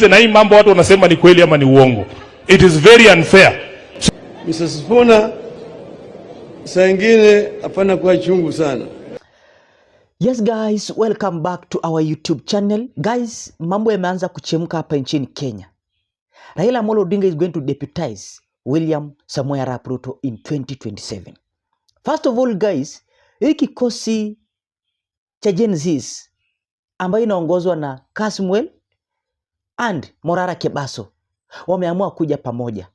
tujiulize na hii mambo watu wanasema ni kweli ama ni uongo. It is very unfair. Mr. Sifuna saa ingine hapana kwa chungu sana. Yes guys, welcome back to our YouTube channel. Guys, mambo yameanza kuchemka hapa nchini Kenya. Raila Amolo Odinga is going to deputize William Samoei Arap Ruto in 2027. First of all guys, hii kikosi cha Gen Zs ambayo inaongozwa na Kasmuel and Morara Kebaso wameamua kuja pamoja.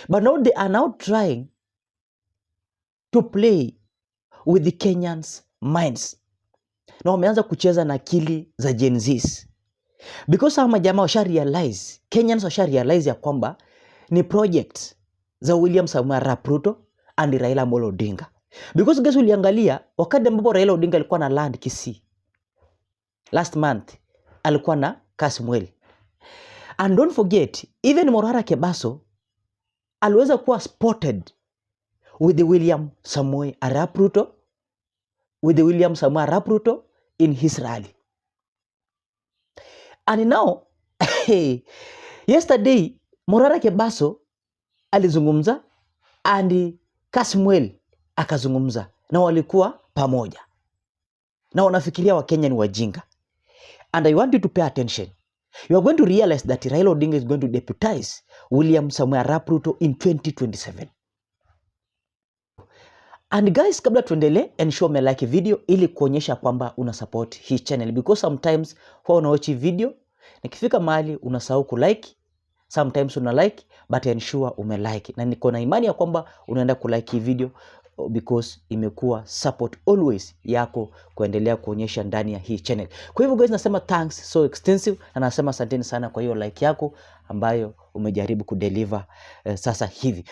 But now they are now trying to play with the Kenyans' minds. Na wameanza kucheza na akili za Gen Zs. Because hawa majamaa washa realize, Kenyans washa realize ya kwamba ni project za William Samoei Arap Ruto and Raila Amolo Odinga. Because guys uliangalia wakati ambapo Raila Odinga alikuwa na land Kisii. Last month alikuwa na Kasmuel. And don't forget, even Morara Kebaso aliweza kuwa spotted with the William Samoei Arap Ruto, in his rally. And now, yesterday, Morara Kebaso alizungumza and Kasmuel akazungumza na walikuwa pamoja. Na wanafikiria Wakenya ni wajinga. And I want you to pay attention. You are going to realize that Raila Odinga is going to deputize William Samoei Arap Ruto in 2027. And guys, kabla tuendelee, ensure me like video ili kuonyesha kwamba una support hii channel, because sometimes huwa unaochi video nikifika mahali unasahau ku like, sometimes una like but ensure ume like, na niko na imani ya kwamba unaenda ku like hii video because imekuwa support always yako kuendelea kuonyesha ndani ya hii channel. Kwa hivyo guys, nasema thanks so extensive na nasema asanteni sana kwa hiyo like yako ambayo umejaribu kudeliver sasa hivi.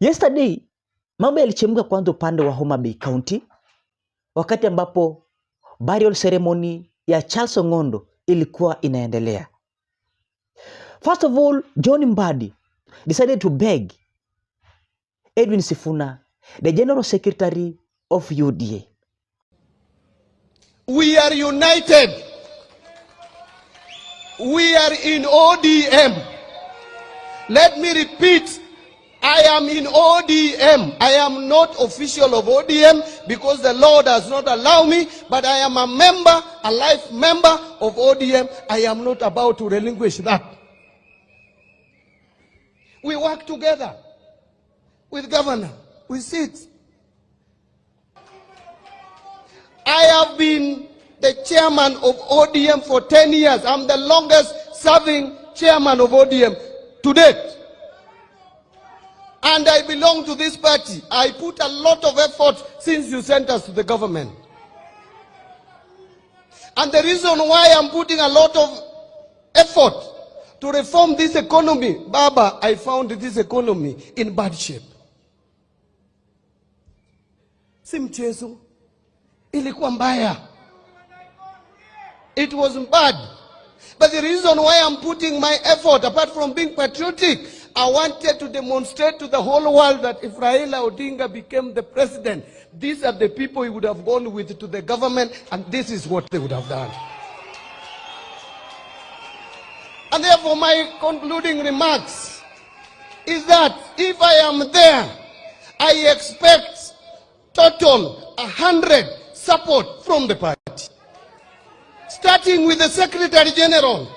Yesterday mambo yalichemka kwanza upande wa Homa Bay County wakati ambapo burial ceremony ya Charles Ong'ondo ilikuwa inaendelea. First of all, John Mbadi decided to beg Edwin Sifuna, the General Secretary of UDA. We are united. We are in ODM. Let me repeat, I am in ODM. I am not official of ODM because the law does not allow me, but I am a member, a life member of ODM. I am not about to relinquish that. We work together with governor. We sit. I have been the chairman of ODM for 10 years. I'm the longest serving chairman of ODM to date. And I belong to this party. I put a lot of effort since you sent us to the government. And the reason why I'm putting a lot of effort to reform this economy, Baba, I found this economy in bad shape. Si mchezo, ilikuwa mbaya. It was bad. But the reason why I'm putting my effort, apart from being patriotic, I wanted to demonstrate to the whole world that if Raila Odinga became the president, these are the people he would have gone with to the government, and this is what they would have done. And therefore my concluding remarks is that if I am there, I expect total 100 support from the party. Starting with the Secretary General,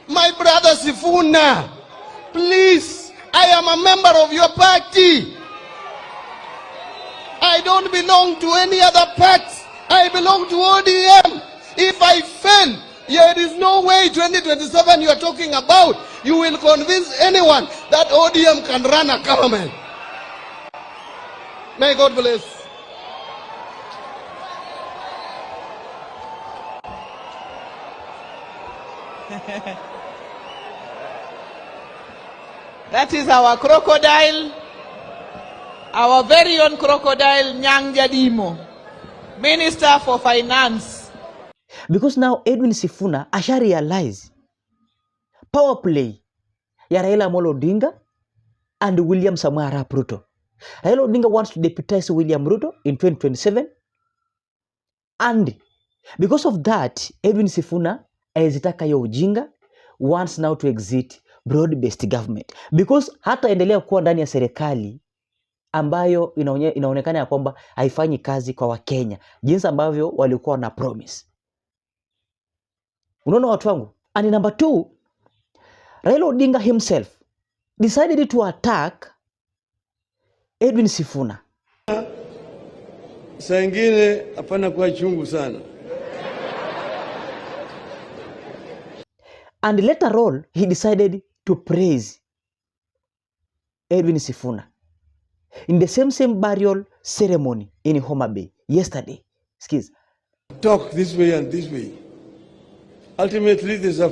my brother Sifuna, please, I am a member of your party. I don't belong to any other party. I belong to ODM. If I fail, there is no way 2027 you are talking about. You will convince anyone that ODM can run a government. May God bless. That is our crocodile, our very own crocodile, Nyang Jadimo, Minister for Finance. Because now Edwin Sifuna asha realize power play ya Raila Amolo Odinga and William Samoei Arap Ruto. Raila Odinga wants to deputize William Ruto in 2027. And because of that, Edwin Sifuna azitaka hiyo ujinga, wants now to exit broad-based government because hata endelea kuwa ndani ya serikali ambayo inaonekana ya kwamba haifanyi kazi kwa Wakenya jinsi ambavyo walikuwa na promise. Unaona watu wangu? And number 2, Raila Odinga himself decided to attack Edwin Sifuna. Saa ingine hapana kwa chungu sana. And later on, he decided to praise Edwin Sifuna in the same burial ceremony in Homa Bay yesterday. Excuse. Talk this way and this way. Ultimately, there's an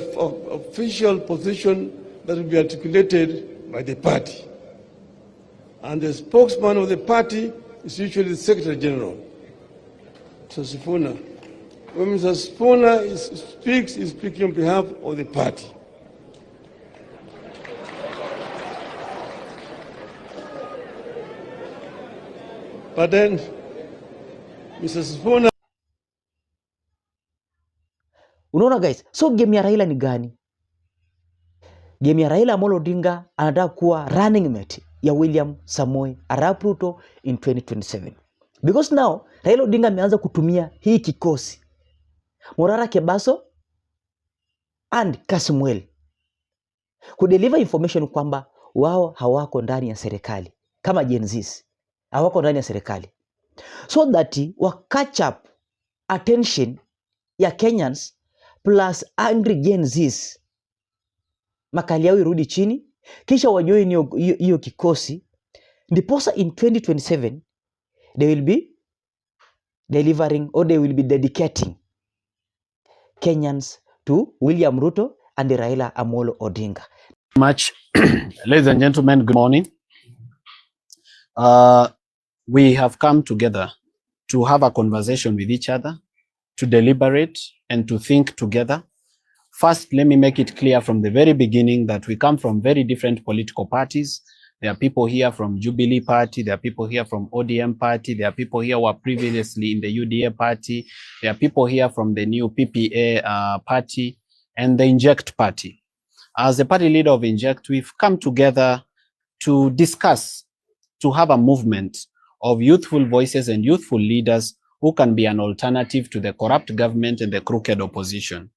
official position that will be articulated by the party. And the spokesman of the party is usually the Secretary General. So Sifuna, when Mr. Sifuna speaks, he's speaking on behalf of the party. But then, Mr. Sifuna... Unaona guys, so game ya Raila ni gani? Game ya Raila Amolo Odinga anataka kuwa running mate ya William Samoei Arap Ruto in 2027. Because now, Raila Odinga ameanza kutumia hii kikosi. Morara Kebaso and Kasmuel kudeliver information kwamba wao hawako ndani ya serikali. Kama Gen Zs, hawako ndani ya serikali. So that wa catch up attention ya Kenyans plus angry Gen Zs. Makali yao irudi chini, kisha wajoin hiyo kikosi. Ndiposa in 2027, they will be delivering or they will be dedicating Kenyans to William Ruto and Raila Amolo Odinga. Much, ladies and gentlemen, good morning. We have come together to have a conversation with each other, to deliberate and to think together. First, let me make it clear from the very beginning that we come from very different political parties. There are people here from Jubilee Party. There are people here from ODM Party. There are people here who were previously in the UDA Party. There are people here from the new PPA Party and the Inject Party. As the party leader of Inject, we've come together to discuss, to have a movement of youthful voices and youthful leaders who can be an alternative to the corrupt government and the crooked opposition.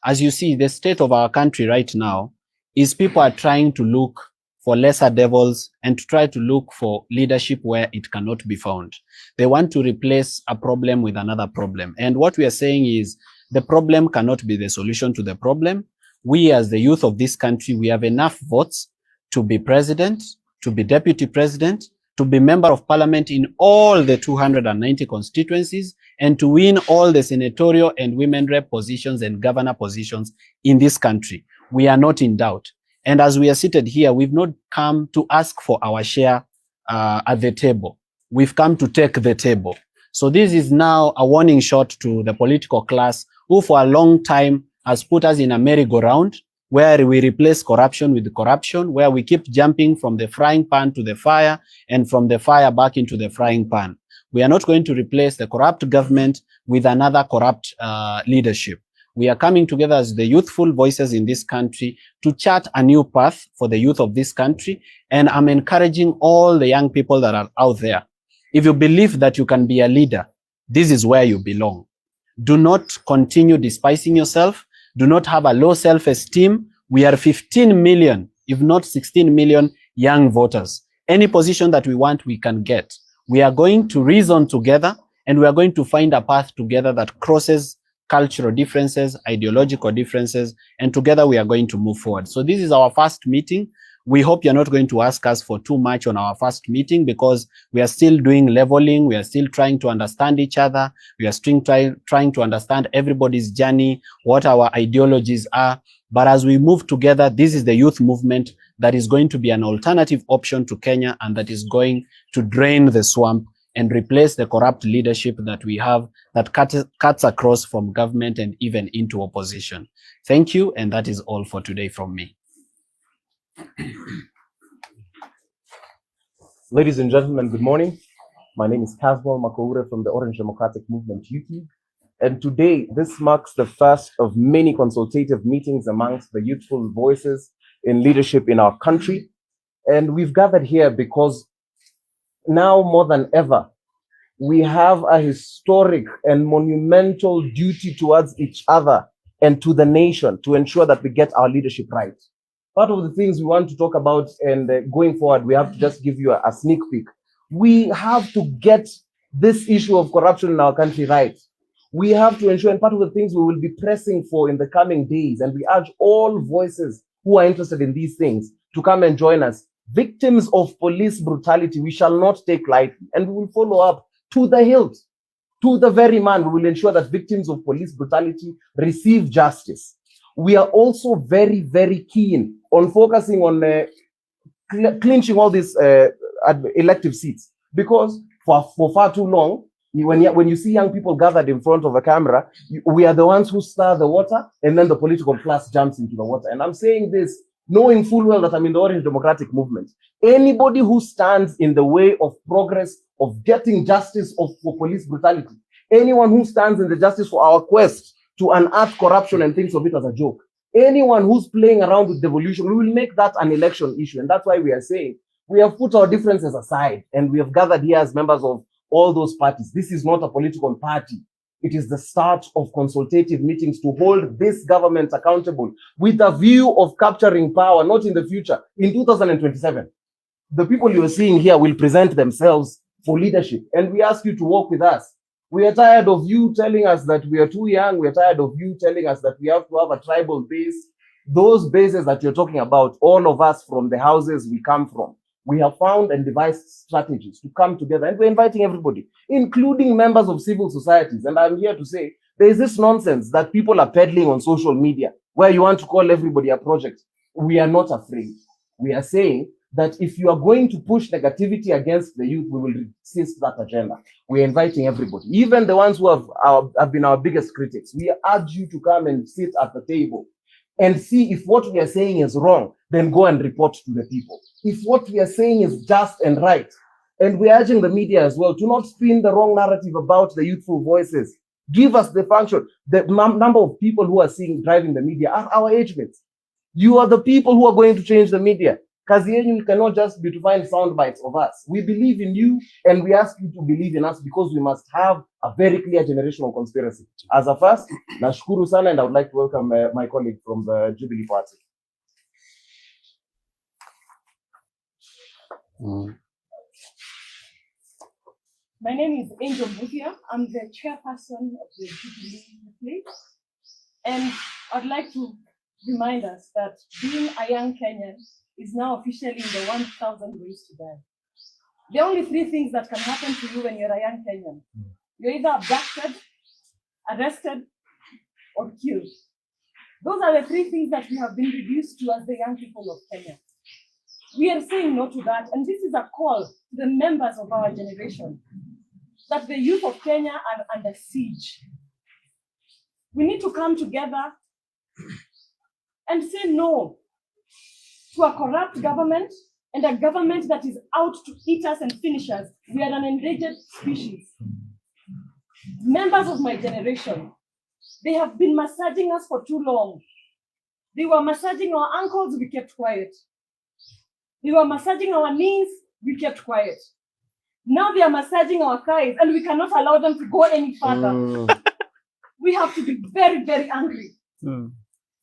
As you see, the state of our country right now is people are trying to look for lesser devils and to try to look for leadership where it cannot be found. They want to replace a problem with another problem. And what we are saying is the problem cannot be the solution to the problem. We as the youth of this country, we have enough votes to be president, to be deputy president, to be member of parliament in all the 290 constituencies, and to win all the senatorial and women rep positions and governor positions in this country. We are not in doubt. And as we are seated here, we've not come to ask for our share at the table. We've come to take the table. So this is now a warning shot to the political class who for a long time has put us in a merry-go-round where we replace corruption with corruption, where we keep jumping from the frying pan to the fire and from the fire back into the frying pan. We are not going to replace the corrupt government with another corrupt leadership. We are coming together as the youthful voices in this country to chart a new path for the youth of this country. And I'm encouraging all the young people that are out there. If you believe that you can be a leader, this is where you belong. Do not continue despising yourself. Do not have a low self-esteem. We are 15 million, if not 16 million young voters. Any position that we want, we can get. We are going to reason together and we are going to find a path together that crosses cultural differences, ideological differences, and together we are going to move forward. So this is our first meeting. We hope you're not going to ask us for too much on our first meeting because we are still doing leveling. We are still trying to understand each other. We are still trying to understand everybody's journey, what our ideologies are. But as we move together, this is the youth movement that is going to be an alternative option to Kenya and that is going to drain the swamp and replace the corrupt leadership that we have that cuts across from government and even into opposition. Thank you, and that is all for today from me. Ladies and gentlemen, good morning. My name is Caswell Makoure from the Orange Democratic Movement YouTube, And today, this marks the first of many consultative meetings amongst the youthful voices in leadership in our country. And we've gathered here because now more than ever, we have a historic and monumental duty towards each other and to the nation to ensure that we get our leadership right. Part of the things we want to talk about, and going forward, we have to just give you a sneak peek. We have to get this issue of corruption in our country right. We have to ensure, and part of the things we will be pressing for in the coming days, and we urge all voices who are interested in these things to come and join us. Victims of police brutality, we shall not take lightly, and we will follow up to the hilt, to the very man. We will ensure that victims of police brutality receive justice. We are also very, very keen on focusing on clinching all these elective seats, because for far too long, when you see young people gathered in front of a camera, we are the ones who stir the water, and then the political class jumps into the water. And I'm saying this knowing full well that I'm in the Orange Democratic Movement. Anybody who stands in the way of progress, of getting justice for police brutality, anyone who stands in the justice for our quest to unearth corruption and thinks of it as a joke, anyone who's playing around with devolution, we will make that an election issue. And that's why we are saying we have put our differences aside, and we have gathered here as members of all those parties. This is not a political party. It is the start of consultative meetings to hold this government accountable with a view of capturing power, not in the future, in 2027. The people you are seeing here will present themselves for leadership, and we ask you to work with us. We are tired of you telling us that we are too young. We are tired of you telling us that we have to have a tribal base. Those bases that you're talking about, all of us from the houses we come from, we have found and devised strategies to come together, and we're inviting everybody, including members of civil societies. And I'm here to say there is this nonsense that people are peddling on social media where you want to call everybody a project. We are not afraid. We are saying that if you are going to push negativity against the youth, we will resist that agenda. We're inviting everybody, even the ones who have been our biggest critics. We urge you to come and sit at the table and see if what we are saying is wrong, then go and report to the people. If what we are saying is just and right, and we're urging the media as well to not spin the wrong narrative about the youthful voices. Give us the function. The number of people who are driving the media are our age mates. You are the people who are going to change the media. Kazi yenyu cannot just be to find sound bites of us. We believe in you, and we ask you to believe in us, because we must have a very clear generational conspiracy. As a first, nashukuru sana, and I would like to welcome my colleague from the Jubilee Party. My name is Angel Muthia. I'm the chairperson of the Jubilee League. And I'd like to remind us that being a young Kenyan is now officially in the 1,000 ways to die. There are only 3 things that can happen to you when you're a young Kenyan. You're either abducted, arrested, or killed. Those are the 3 things that we have been reduced to as the young people of Kenya. We are saying no to that, and this is a call to the members of our generation that the youth of Kenya are under siege. We need to come together and say no to a corrupt government and a government that is out to eat us and finish us. We are an endangered species. Members of my generation, they have been massaging us for too long. They were massaging our ankles, we kept quiet. They were massaging our knees, we kept quiet. Now they are massaging our thighs, and we cannot allow them to go any further. We have to be very, very angry.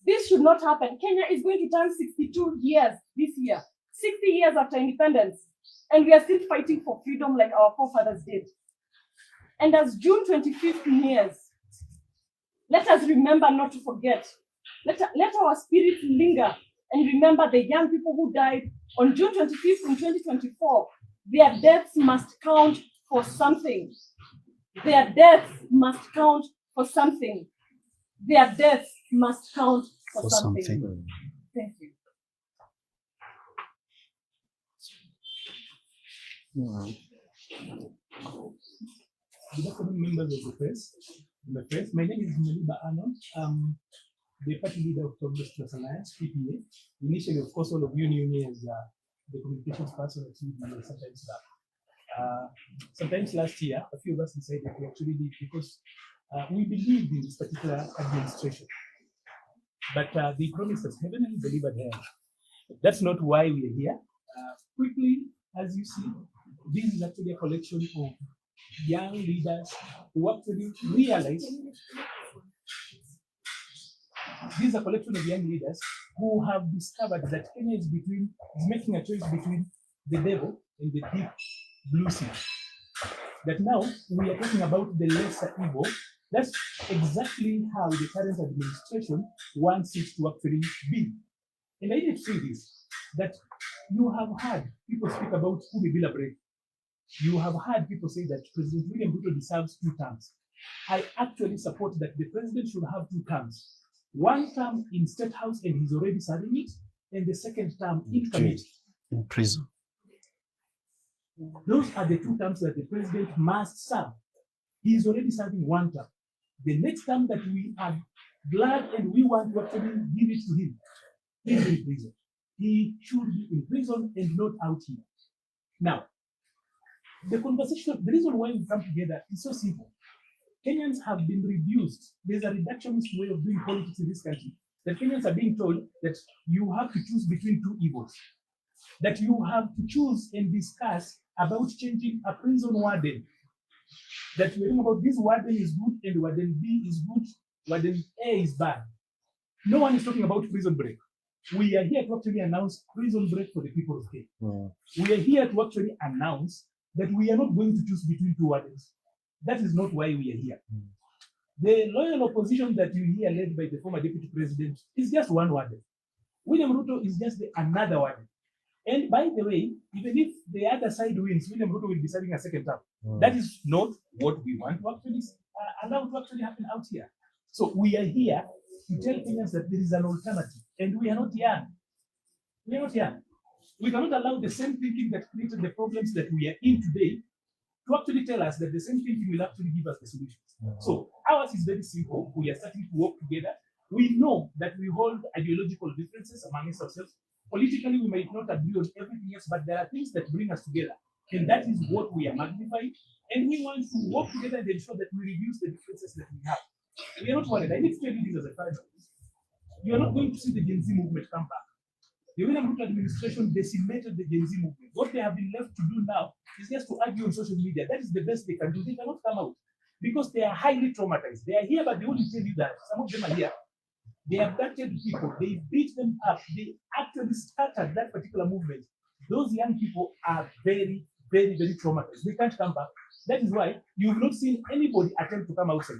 This should not happen. Kenya is going to turn 62 years this year, 60 years after independence, and we are still fighting for freedom like our forefathers did. And as June 25th nears, let us remember not to forget. Let our spirits linger and remember the young people who died on June 25th in 2024. Their deaths must count for something. Their deaths must count for something. Their deaths must count for something. Thank you. Good afternoon, members of the press. My name is Maliba Arnold. The party leader of RUTO'S Alliance, PPA. Initially, of course, all of you knew me as the communications person at TV sometimes back. Sometimes last year, a few of us decided to actually leave because We believed in this particular administration, but they promised us heaven and delivered hell. That's not why we are here. Quickly, as you see, this is actually a collection of young leaders who actually realize. This is a collection of young leaders who have discovered that Kenya is making a choice between the devil and the deep blue sea. That now we are talking about the lesser evil. That's exactly how the current administration wants it to actually be. And I need to say this, that you have heard people speak about Kubibila break. You have heard people say that President William Ruto deserves 2 terms. I actually support that the president should have 2 terms. 1 term in State House and he's already serving it, and the 2nd term in committee. In prison. Those are the 2 terms that the president must serve. He is already serving 1 term. The next term that we are glad and we want to actually give it to him, he is in prison. He should be in prison and not out here. Now, the conversation, the reason why we come together is so simple. Kenyans have been reduced. There's a reductionist way of doing politics in this country. That Kenyans are being told that you have to choose between 2 evils. That you have to choose and discuss about changing a prison warden. That we're talking about this warden is good and warden B is good, warden A is bad. No one is talking about prison break. We are here to actually announce prison break for the people of Kenya. We are here to actually announce that we are not going to choose between 2 wardens. That is not why we are here. The loyal opposition that you hear led by the former deputy president is just 1 warden. William Ruto is just another warden. And by the way, even if the other side wins, William Ruto will be serving a 2nd term. That is not what we want to actually allow to actually happen out here. So we are here to tell Kenyans that there is an alternative, and we are not young. We are not young. We cannot allow the same thinking that created the problems that we are in today to actually tell us that the same thinking will actually give us the solutions. So ours is very simple. We are starting to work together. We know that we hold ideological differences amongst ourselves. Politically, we might not agree on everything else, but there are things that bring us together. And that is what we are magnifying. And we want to work together and ensure that we reduce the differences that we have. We are not worried. I need to tell you this as a fact. You are not going to see the Gen Z movement come back. The William Ruto administration decimated the Gen Z movement. What they have been left to do now is just to argue on social media. That is the best they can do. They cannot come out because they are highly traumatized. They are here, but they only tell you that some of them are here. They abducted people. They beat them up. They actually scattered that particular movement. Those young people are very, very, very traumatized. They can't come back. That is why you've not seen anybody attempt to come outside.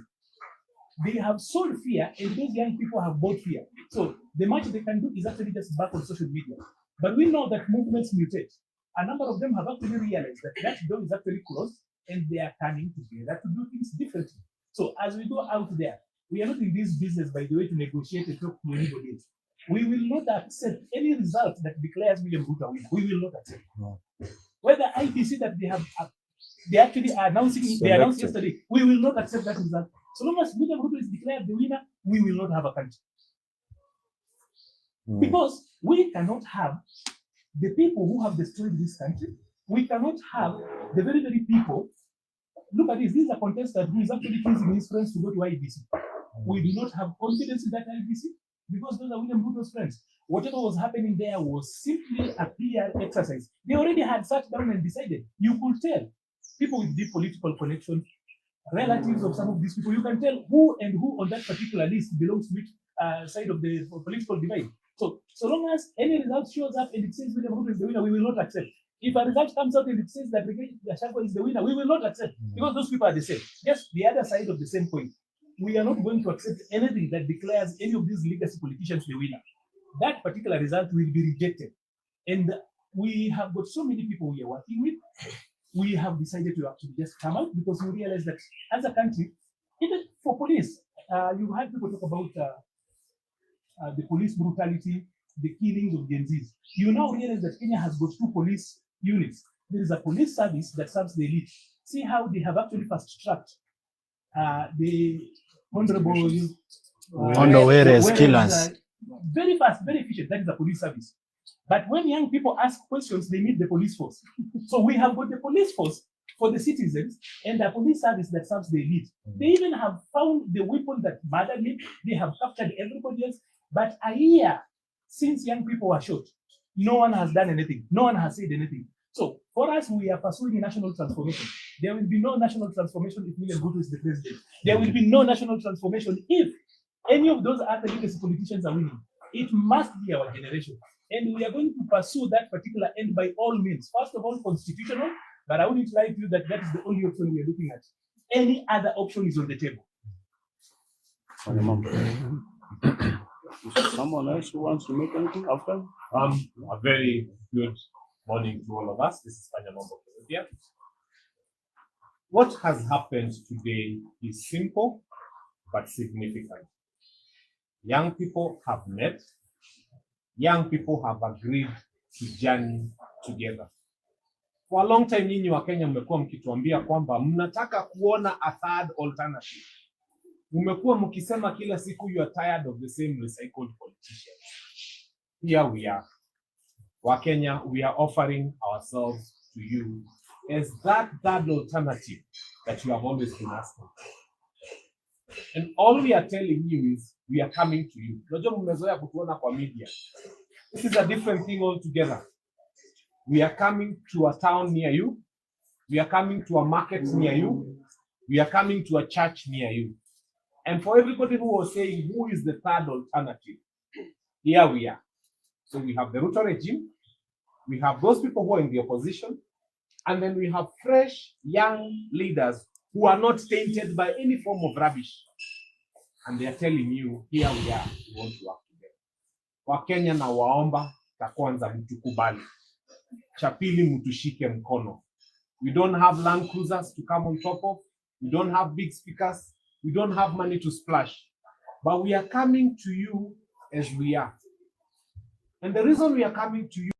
They have sold fear, and those young people have bought fear. So the much they can do is actually just back on social media. But we know that movements mutate. A number of them have actually realized that that door is actually closed, and they are coming together to do things differently. So as we go out there, we are not in this business, by the way, to negotiate and talk to anybody else. We will not accept any result that declares William Ruto winner. We will not accept. Whether IBC that they actually are announcing, they announced yesterday, we will not accept that result. So long as William Ruto is declared the winner, we will not have a country. Because we cannot have the people who have destroyed this country. We cannot have the very, very people. Look at this. This is a contestant who is actually using his friends to go to IBC. We do not have confidence in that IBC because those are William Ruto's friends. Whatever was happening there was simply a PR exercise. They already had sat down and decided. You could tell people with deep political connections, relatives of some of these people, you can tell who and who on that particular list belongs to which side of the political divide. So long as any result shows up and it says William Ruto is the winner, we will not accept. If a result comes out and it says that Gachagua is the winner, we will not accept because those people are the same. Just the other side of the same coin. We are not going to accept anything that declares any of these legacy politicians the winner. That particular result will be rejected. And we have got so many people we are working with. We have decided to actually just come out because we realize that as a country, even for police, you had people talk about the police brutality, the killings of Gen Zs. You now realize that Kenya has got 2 police units. There is a police service that serves the elite. See how they have actually fast-tracked the honorable killers. Very fast, very efficient. That is a police service. But when young people ask questions, they need the police force. So we have got the police force for the citizens and a police service that serves the elite. They even have found the weapon that murdered him. They have captured everybody else. But a year since young people were shot, no one has done anything. No one has said anything. So for us, we are pursuing a national transformation. There will be no national transformation if William Ruto is the president. There will be no national transformation if any of those other legacy politicians are winning. It must be our generation. And we are going to pursue that particular end by all means. First of all, constitutional, but I wouldn't lie to you that that is the only option we are looking at. Any other option is on the table. Someone else who wants to make anything after? A very good morning to all of us. This is Panyamombo here. What has happened today is simple but significant. Young people have met. Young people have agreed to journey together. For a long time, nyinyi wa Kenya mmekuwa mkituambia kwamba mnataka kuona a third alternative. Mmekuwa mkisema kila siku you are tired of the same recycled politicians. Here we are. Wa Kenya, we are offering ourselves to you as that third alternative that you have always been asking. And all we are telling you is we are coming to you. Unajua mmezoea kutuona kwa media. This is a different thing altogether. We are coming to a town near you. We are coming to a market near you. We are coming to a church near you. And for everybody who was saying, who is the third alternative? Here we are. So we have the Ruto regime. We have those people who are in the opposition. And then we have fresh, young leaders who are not tainted by any form of rubbish. And they are telling you, here we are, we want to work together. Wakenya na waomba, cha kwanza mtukubali. Cha pili mtushike mkono. We don't have Land Cruisers to come on top of. We don't have big speakers. We don't have money to splash. But we are coming to you as we are. And the reason we are coming to you